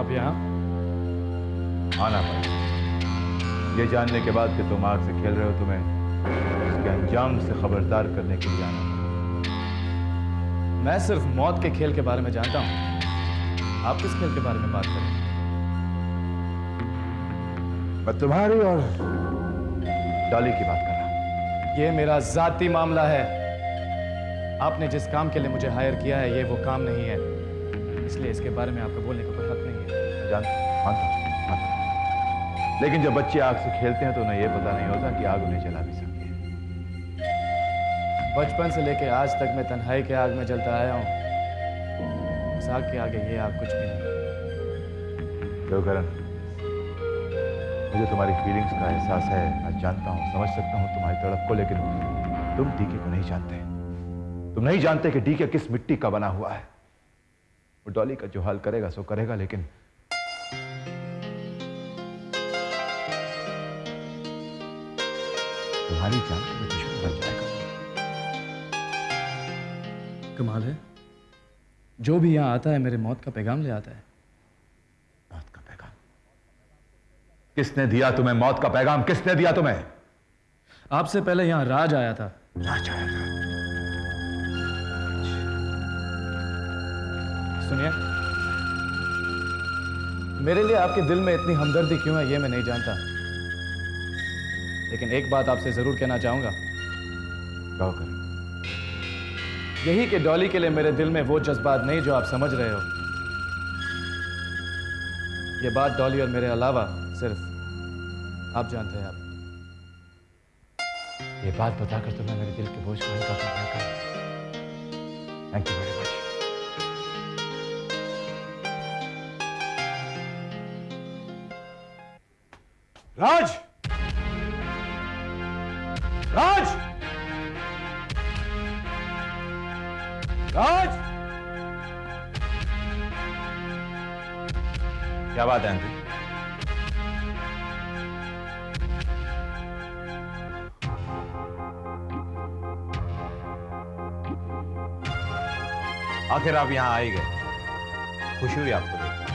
आप यहाँ? आना पड़ा ये जानने के बाद कि तुम आग से खेल रहे हो, तुम्हें उसके अंजाम से खबरदार करने के लिए आना पड़ा। मैं सिर्फ मौत के खेल के बारे में जानता हूं। आप किस खेल के बारे में बात कर रहे हैं? मैं तुम्हारी और डॉली की बात कर रहा हूं। ये मेरा जाती मामला है। आपने जिस काम के लिए मुझे हायर किया है, ये वो काम नहीं है, इसलिए इसके बारे में आपको बोलने का कोई हक नहीं है। मानता हूं। लेकिन जब बच्चे आग से खेलते हैं तो उन्हें यह पता नहीं होता कि आग उन्हें जला भी सकती है। बचपन से लेकर आज तक मैं तन्हाई के आग में जलता आया हूं। इस आग के आगे ये आग कुछ भी नहीं। तो करण, मुझे तुम्हारी फीलिंग्स का एहसास है, मैं जानता हूं, समझ सकता हूं तुम्हारी तड़प को, लेकिन तुम डीके को नहीं जानते। तुम नहीं जानते कि डीके किस मिट्टी का बना हुआ है। वो डॉली का जो हाल करेगा सो करेगा, लेकिन तुम्हारी जान का दुश्मन बन जाएगा। कमाल है, जो भी यहां आता है मेरे मौत का पैगाम ले आता है। मौत का पैगाम? किसने दिया तुम्हें मौत का पैगाम? किसने दिया तुम्हें? आपसे पहले यहां राज आया था। राज आया था? सुनिए, मेरे लिए आपके दिल में इतनी हमदर्दी क्यों है ये मैं नहीं जानता, लेकिन एक बात आपसे जरूर कहना चाहूंगा। कहो कर। यही कि डॉली के लिए मेरे दिल में वो जज्बात नहीं जो आप समझ रहे हो। ये बात डॉली और मेरे अलावा सिर्फ आप जानते हैं। आप ये बात बताकर तुम्हें मेरे दिल के बोझ को हल्का कर दिया। Thank you very much. Raj! Raj! Raj! क्या बात है आंटी? आखिर आप यहां आ ही गए। खुशी हुई आपको देखकर,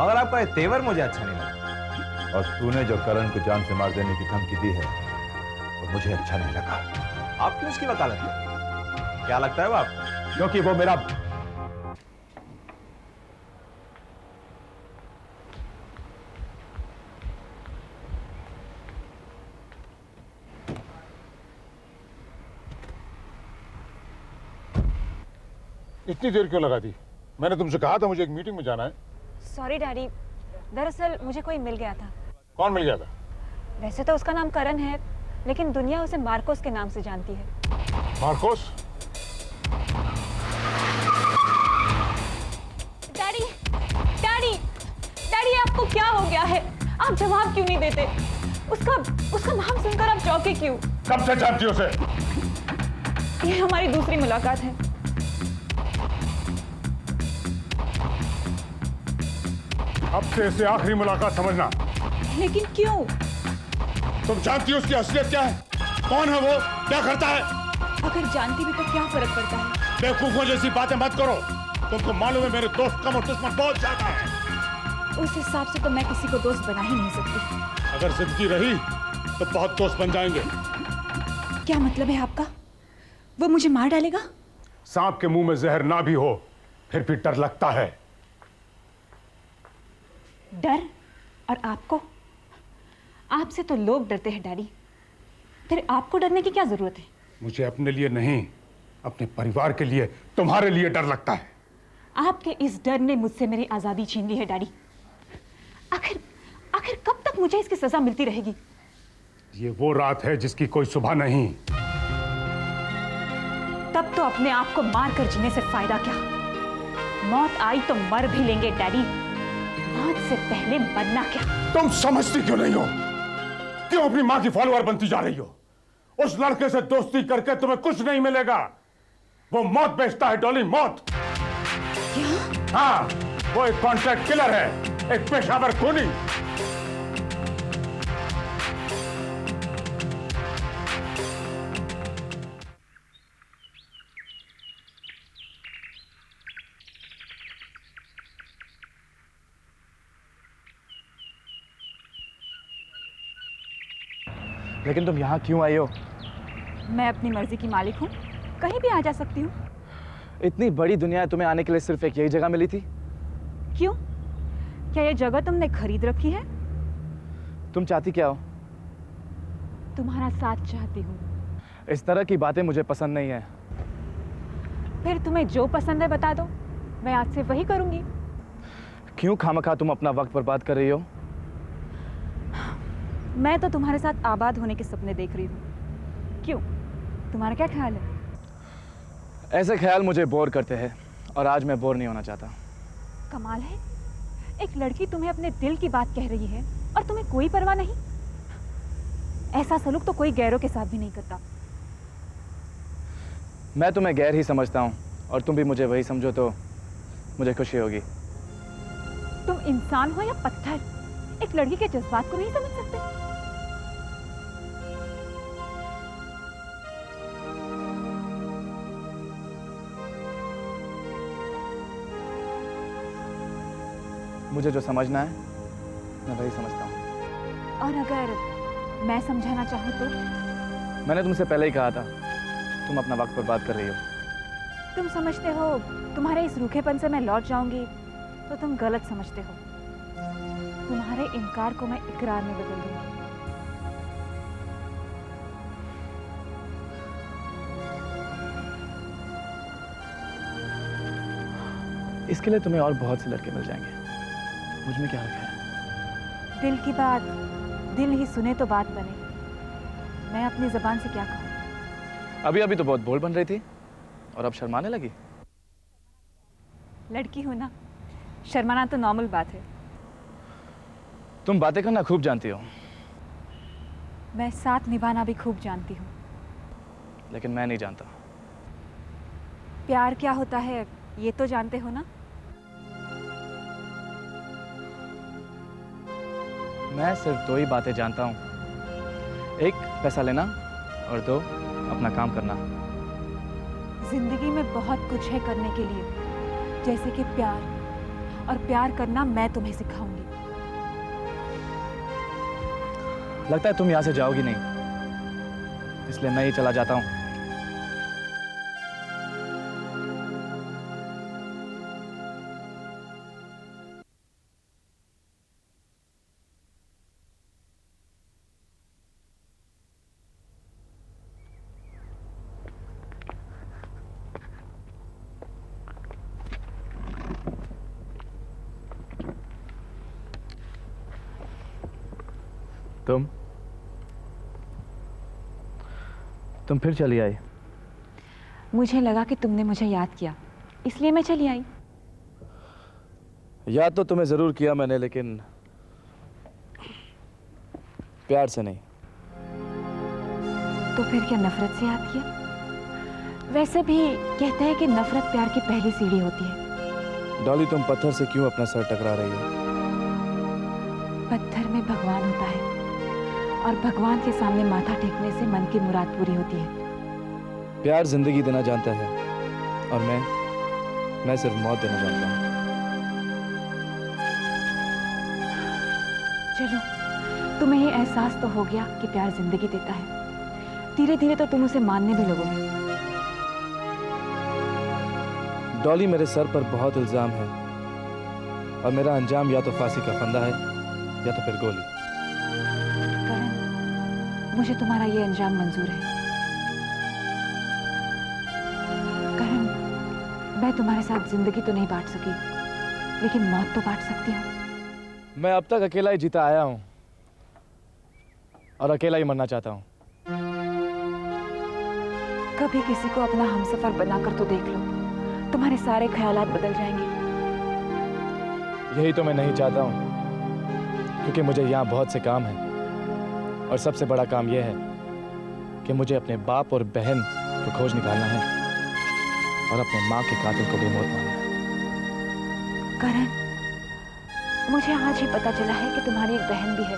मगर आपका ये तेवर मुझे अच्छा नहीं लगा। और तूने जो करण को जान से मार देने की धमकी दी है वो मुझे अच्छा नहीं लगा। आप क्यों उसकी वकालत करते? क्या लगता है वो आपको? क्योंकि वो मेरा इतनी देर क्यों लगा दी? मैंने तुमसे कहा था मुझे एक मीटिंग में जाना है। सॉरी डैडी, दरअसल मुझे कोई मिल गया था। कौन मिल गया था? वैसे तो उसका नाम करण है, लेकिन दुनिया उसे मार्कोस के नाम से जानती है। मार्कोस? डैडी, डैडी, डैडी आपको क्या हो गया है? आप जवाब क्यों नहीं देते? उसका नाम सुनकर आप चौंके क्यों? कब से जानती हो उसे? ये हमारी दूसरी मुलाकात है। अब से इसे आखिरी मुलाकात समझना। लेकिन क्यों? तुम जानती हो उसकी असलियत क्या है? कौन है वो? क्या करता है? अगर जानती भी तो क्या फर्क पड़ता है? बेवकूफों जैसी बातें मत करो। तुमको मालूम है मेरे दोस्त कम और दुश्मन बहुत ज्यादा है। उस हिसाब से तो मैं किसी को दोस्त बना ही नहीं सकती। अगर जिंदगी रही तो बहुत दोस्त बन जाएंगे। क्या मतलब है आपका? वो मुझे मार डालेगा? सांप के मुंह में जहर ना भी हो फिर भी डर लगता है। डर? और आपको? आपसे तो लोग डरते हैं डैडी, फिर आपको डरने की क्या जरूरत है? मुझे अपने लिए नहीं, अपने परिवार के लिए, तुम्हारे लिए डर लगता है। आपके इस डर ने मुझसे मेरी आजादी छीन ली है डैडी। आखिर कब तक मुझे इसकी सजा मिलती रहेगी? ये वो रात है जिसकी कोई सुबह नहीं। तब तो अपने आप को मार कर जीने से फायदा क्या? मौत आई तो मर भी लेंगे डैडी, मौत से पहले मरना क्या? तुम समझती क्यों नहीं हो? क्यों अपनी मां की फॉलोअर बनती जा रही हो? उस लड़के से दोस्ती करके तुम्हें कुछ नहीं मिलेगा। वो मौत बेचता है डॉली, मौत। क्या? हाँ, वो एक कॉन्ट्रैक्ट किलर है, एक पेशावर खूनी। लेकिन तुम यहाँ क्यों आई हो? मैं अपनी मर्जी की मालिक हूँ, कहीं भी आ जा सकती हूँ। इतनी बड़ी दुनिया है, तुम्हें आने के लिए सिर्फ एक यही जगह मिली थी? क्यों? क्या ये जगह तुमने खरीद रखी है? तुम चाहती क्या हो? तुम्हारा साथ चाहती हूँ। इस तरह की बातें मुझे पसंद नहीं है। फिर तुम्हें जो पसंद है बता दो, मैं आज से वही करूँगी। क्यों खामखा तुम अपना वक्त बर्बाद कर रही हो? मैं तो तुम्हारे साथ आबाद होने के सपने देख रही हूँ। क्यों, तुम्हारा क्या ख्याल है? ऐसे ख्याल मुझे बोर करते हैं और आज मैं बोर नहीं होना चाहता। कमाल है, एक लड़की तुम्हें अपने दिल की बात कह रही है और तुम्हें कोई परवाह नहीं। ऐसा सलूक तो कोई गैरों के साथ भी नहीं करता। मैं तुम्हें गैर ही समझता हूँ और तुम भी मुझे वही समझो तो मुझे खुशी होगी। तुम इंसान हो या पत्थर, एक लड़की के जज्बात को नहीं समझ सकते? मुझे जो समझना है मैं वही समझता हूँ। और अगर मैं समझाना चाहूँ तो? मैंने तुमसे पहले ही कहा था, तुम अपना वक्त बर्बाद कर रही हो। तुम समझते हो तुम्हारे इस रूखेपन से मैं लौट जाऊंगी, तो तुम गलत समझते हो। तुम्हारे इनकार को मैं इकरार में बदल दूंगी। इसके लिए तुम्हें और बहुत से लड़के मिल जाएंगे, मुझ में क्या रखा है? दिल की बात दिल ही सुने तो बात बने। मैं अपनी जबान से क्या कहूँ? अभी अभी तो बहुत बोल बन रही थी और अब शर्माने लगी। लड़की हूँ ना, शर्माना तो नॉर्मल बात है। तुम बातें करना खूब जानती हो। मैं साथ निभाना भी खूब जानती हूँ। लेकिन मैं नहीं जानता। प्यार क्या होता है ये तो जानते हो ना? मैं सिर्फ दो ही बातें जानता हूँ, एक पैसा लेना और दो अपना काम करना। जिंदगी में बहुत कुछ है करने के लिए, जैसे कि प्यार, और प्यार करना मैं तुम्हें सिखाऊंगी। लगता है तुम यहाँ से जाओगी नहीं, इसलिए मैं ही चला जाता हूँ। तुम फिर चली आई? मुझे लगा कि तुमने मुझे याद किया, इसलिए मैं चली आई। याद तो तुम्हें जरूर किया मैंने, लेकिन प्यार से नहीं। तो फिर क्या नफरत से याद किया? वैसे भी कहते हैं कि नफरत प्यार की पहली सीढ़ी होती है। डॉली, तुम पत्थर से क्यों अपना सर टकरा रही हो? पत्थर में भगवान होता है और भगवान के सामने माथा टेकने से मन की मुराद पूरी होती है। प्यार जिंदगी देना जानता है और मैं सिर्फ मौत देना जानता हूँ। चलो, तुम्हें ये एहसास तो हो गया कि प्यार जिंदगी देता है। धीरे धीरे तो तुम उसे मानने भी लगोगे। डॉली, मेरे सर पर बहुत इल्जाम है और मेरा अंजाम या तो फांसी का फंदा है या तो फिर गोली। करण, मुझे तुम्हारा ये अंजाम मंजूर है। करण, मैं तुम्हारे साथ जिंदगी तो नहीं बांट सकी, लेकिन मौत तो बांट सकती हूँ। मैं अब तक अकेला ही जीता आया हूँ और अकेला ही मरना चाहता हूँ। कभी किसी को अपना हमसफर बनाकर तो देख लो, तुम्हारे सारे ख्यालात बदल जाएंगे। यही तो मैं नहीं चाहता हूँ, क्योंकि मुझे यहाँ बहुत से काम हैं और सबसे बड़ा काम यह है कि मुझे अपने बाप और बहन को खोज निकालना है और अपने माँ के कातिल को भी मौत मारना है। करण, मुझे आज ही पता चला है कि तुम्हारी एक बहन भी है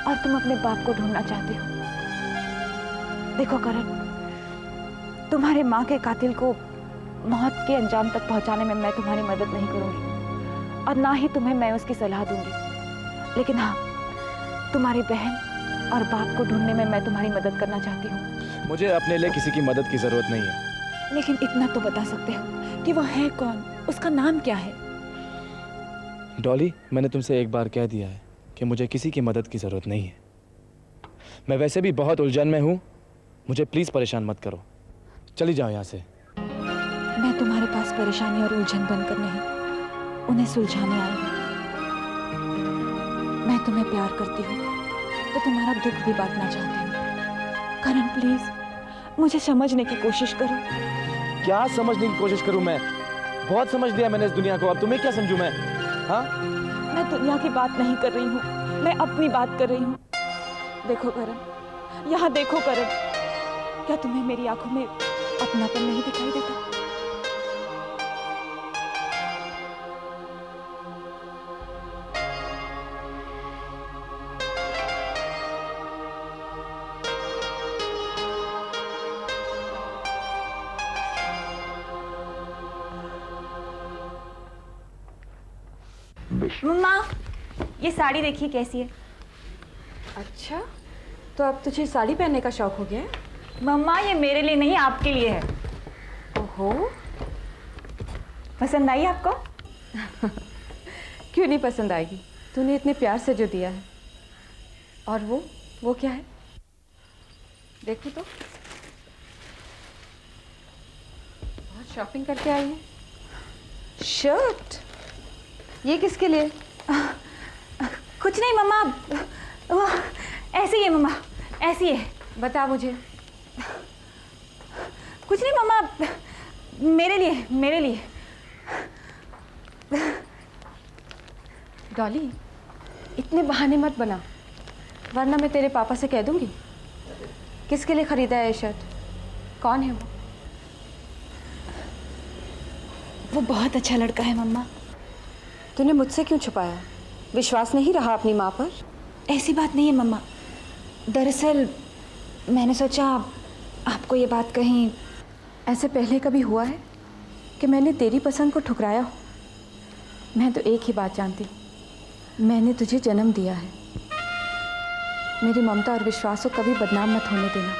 और तुम अपने बाप को ढूंढना चाहते हो। देखो करण, तुम्हारे माँ के कातिल को मौत के अंजाम तक पहुंचाने में मैं तुम्हारी मदद नहीं करूंगी और ना ही तुम्हें मैं उसकी सलाह दूंगी। लेकिन हाँ, तुम्हारी बहन और बाप को ढूंढने में मैं तुम्हारी मदद करना चाहती हूँ। मुझे अपने लिए किसी की मदद की जरूरत नहीं है। लेकिन इतना तो बता सकते हो कि वो है कौन, उसका नाम क्या है? डॉली, मैंने तुमसे एक बार कह दिया है कि मुझे किसी की मदद की जरूरत नहीं है। मैं वैसे भी बहुत उलझन में हूँ, मुझे प्लीज परेशान मत करो। चली जाओ यहाँ से। मैं तुम्हारे पास परेशानी और उलझन बनकर नहीं, उन्हें सुलझाने आई हूँ। मैं तुम्हें प्यार करती हूँ तो तुम्हारा दुख भी बांटना चाहती हूँ। करण प्लीज मुझे समझने की कोशिश करो। क्या समझने की कोशिश करूँ मैं? बहुत समझ लिया मैंने इस दुनिया को, अब तुम्हें क्या समझूं मैं? हाँ? मैं दुनिया की बात नहीं कर रही हूँ, मैं अपनी बात कर रही हूँ। देखो करण, यहाँ देखो करण, क्या तुम्हें मेरी आंखों में अपनापन नहीं दिखाई देता? मम्मा, ये साड़ी देखिए कैसी है। अच्छा, तो अब तुझे साड़ी पहनने का शौक हो गया है? मम्मा, ये मेरे लिए नहीं आपके लिए है। ओहो, पसंद आई आपको? क्यों नहीं पसंद आएगी? तूने इतने प्यार से जो दिया है। और वो क्या है? देखो तो, बहुत शॉपिंग करके आई है। शर्ट, ये किसके लिए? कुछ नहीं मम्मा, वो ऐसे ही है मम्मा, ऐसी है। बता मुझे। कुछ नहीं मम्मा, मेरे लिए। डॉली, इतने बहाने मत बना, वरना मैं तेरे पापा से कह दूंगी। किसके लिए खरीदा है ये शर्ट? कौन है वो? वो बहुत अच्छा लड़का है मम्मा। तूने मुझसे क्यों छुपाया? विश्वास नहीं रहा अपनी माँ पर? ऐसी बात नहीं है मम्मा, दरअसल मैंने सोचा आपको ये बात कहीं। ऐसे पहले कभी हुआ है कि मैंने तेरी पसंद को ठुकराया हो? मैं तो एक ही बात जानती हूँ, मैंने तुझे जन्म दिया है। मेरी ममता और विश्वास को कभी बदनाम मत होने देना।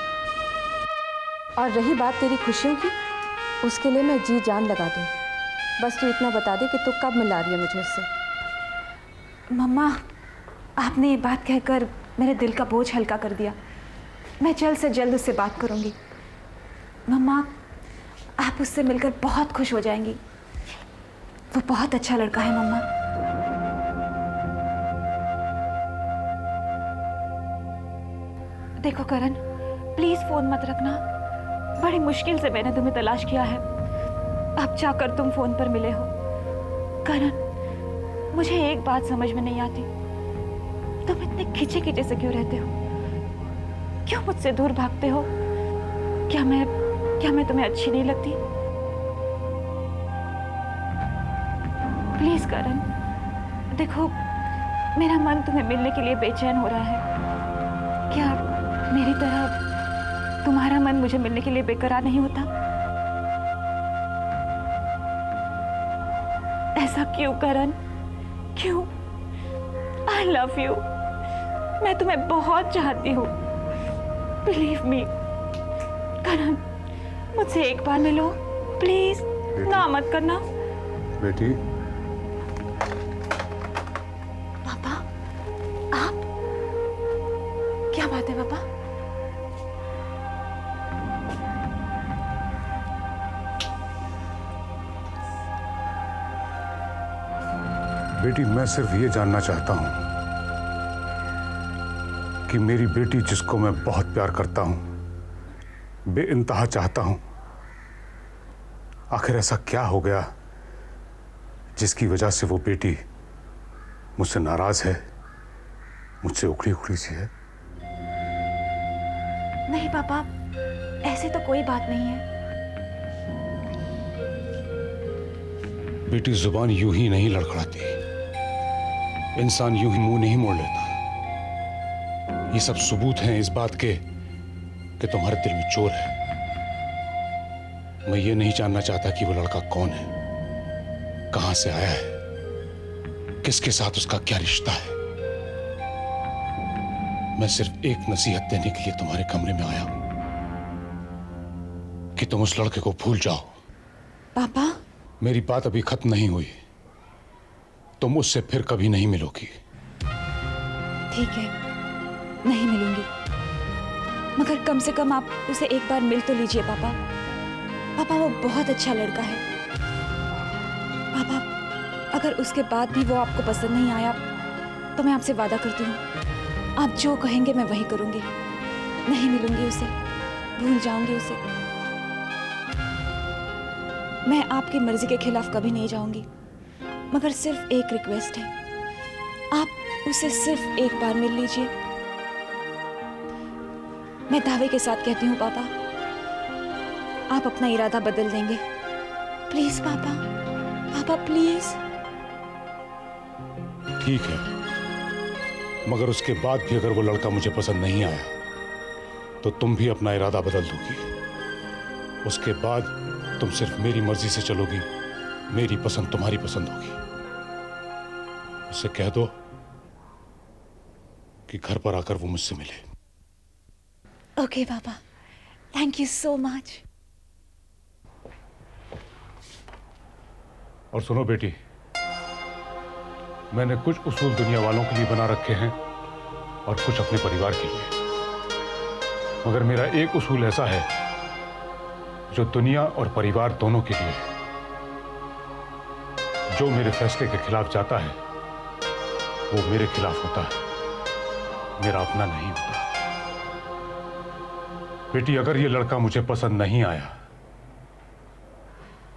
और रही बात तेरी खुशियों की, उसके लिए मैं जी जान लगा दूँगी। बस तू इतना बता दे कि तू कब मिला रही है मुझे उससे। मम्मा, आपने ये बात कहकर मेरे दिल का बोझ हल्का कर दिया। मैं जल्द से जल्द उससे बात करूंगी। मम्मा, आप उससे मिलकर बहुत खुश हो जाएंगी। वो बहुत अच्छा लड़का है मम्मा। देखो करण, प्लीज फोन मत रखना। बड़ी मुश्किल से मैंने तुम्हें तलाश किया है, अब जाकर तुम फोन पर मिले हो। करण, मुझे एक बात समझ में नहीं आती, तुम इतने खिंचे खिंचे से क्यों रहते हो? क्यों मुझसे दूर भागते हो? क्या मैं तुम्हें अच्छी नहीं लगती? प्लीज करण, देखो मेरा मन तुम्हें मिलने के लिए बेचैन हो रहा है। क्या मेरी तरह तुम्हारा मन मुझे मिलने के लिए बेकरार नहीं होता? ऐसा क्यों करण, क्यों? I love you, मैं तुम्हें बहुत चाहती हूँ। Believe me, करण, मुझसे एक बार मिलो प्लीज, ना मत करना। बेटी, पापा, आप? क्या बात है पापा? बेटी, मैं सिर्फ ये जानना चाहता हूं कि मेरी बेटी, जिसको मैं बहुत प्यार करता हूं, बेइंतहा चाहता हूं, आखिर ऐसा क्या हो गया जिसकी वजह से वो बेटी मुझसे नाराज है, मुझसे उखड़ी उखड़ी सी है? नहीं पापा, ऐसी तो कोई बात नहीं है। बेटी, जुबान यूं ही नहीं लड़खड़ाती, इंसान यूं ही मुंह नहीं मोड़ लेता। ये सब सबूत हैं इस बात के कि तुम्हारे दिल में चोर है। मैं ये नहीं जानना चाहता कि वो लड़का कौन है, कहां से आया है, किसके साथ उसका क्या रिश्ता है। मैं सिर्फ एक नसीहत देने के लिए तुम्हारे कमरे में आया हूं कि तुम उस लड़के को भूल जाओ। पापा। मेरी बात अभी खत्म नहीं हुई। तुम उससे फिर कभी नहीं मिलोगी। ठीक है, नहीं मिलूंगी, मगर कम से कम आप उसे एक बार मिल तो लीजिए पापा। पापा वो बहुत अच्छा लड़का है। पापा अगर उसके बाद भी वो आपको पसंद नहीं आया तो मैं आपसे वादा करती हूँ, आप जो कहेंगे मैं वही करूंगी। नहीं मिलूंगी उसे, भूल जाऊंगी उसे। मैं आपकी मर्जी के खिलाफ कभी नहीं जाऊंगी, मगर सिर्फ एक रिक्वेस्ट है, आप उसे सिर्फ एक बार मिल लीजिए। मैं दावे के साथ कहती हूँ पापा, आप अपना इरादा बदल देंगे। प्लीज पापा, पापा प्लीज। ठीक है, मगर उसके बाद भी अगर वो लड़का मुझे पसंद नहीं आया तो तुम भी अपना इरादा बदल दोगी। उसके बाद तुम सिर्फ मेरी मर्जी से चलोगी, मेरी पसंद तुम्हारी पसंद होगी। उससे कह दो कि घर पर आकर वो मुझसे मिले। ओके पापा, थैंक यू सो मच। और सुनो बेटी, मैंने कुछ उसूल दुनिया वालों के लिए बना रखे हैं और कुछ अपने परिवार के लिए, मगर मेरा एक उसूल ऐसा है जो दुनिया और परिवार दोनों के लिए है। जो मेरे फैसले के खिलाफ जाता है वो मेरे खिलाफ होता है, मेरा अपना नहीं होता। बेटी अगर ये लड़का मुझे पसंद नहीं आया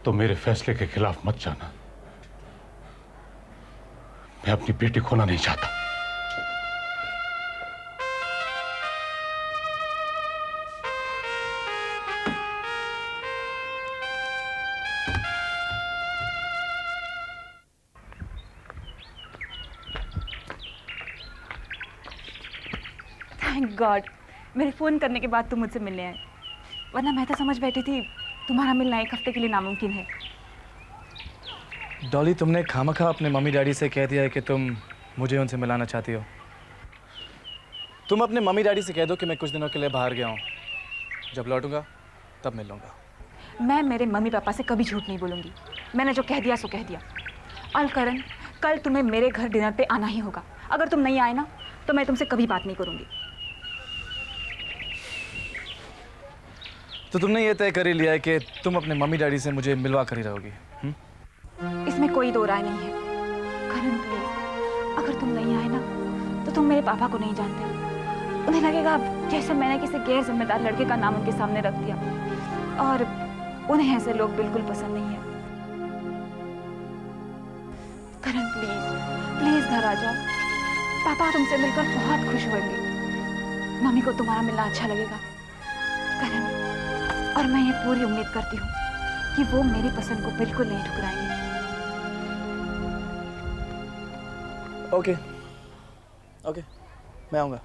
तो मेरे फैसले के खिलाफ मत जाना। मैं अपनी बेटी खोना नहीं चाहता। थैंक गॉड, मेरे फ़ोन करने के बाद तुम मुझसे मिलने आए, वरना मैं तो समझ बैठी थी तुम्हारा मिलना एक हफ्ते के लिए नामुमकिन है। डॉली, तुमने खामखा अपने मम्मी डैडी से कह दिया है कि तुम मुझे उनसे मिलाना चाहती हो। तुम अपने मम्मी डैडी से कह दो कि मैं कुछ दिनों के लिए बाहर गया हूँ, जब लौटूंगा तब मिल लूँगा। मैं मेरे मम्मी पापा से कभी झूठ नहीं बोलूँगी। मैंने जो कह दिया सो कह दिया। और करण, कल तुम्हें मेरे घर डिनर पे आना ही होगा। अगर तुम नहीं आए ना तो मैं तुमसे कभी बात नहीं करूँगी। तो तुमने ये तय कर ही लिया है कि तुम अपने मम्मी डैडी से मुझे मिलवा कर ही रहोगी? इसमें कोई दो राय नहीं है। करण प्लीज, अगर तुम नहीं आए ना तो तुम मेरे पापा को नहीं जानते। उन्हें लगेगा जैसे मैंने किसी गैर जिम्मेदार लड़के का नाम उनके सामने रख दिया, और उन्हें ऐसे लोग बिल्कुल पसंद नहीं है। करण प्लीज, प्लीज घर आ जाओ। पापा तुमसे मिलकर बहुत खुश होंगे। मम्मी को तुम्हारा मिलना अच्छा लगेगा करण, और मैं ये पूरी उम्मीद करती हूँ कि वो मेरी पसंद को बिल्कुल नहीं ठुकराएंगे। ओके, मैं आऊँगा।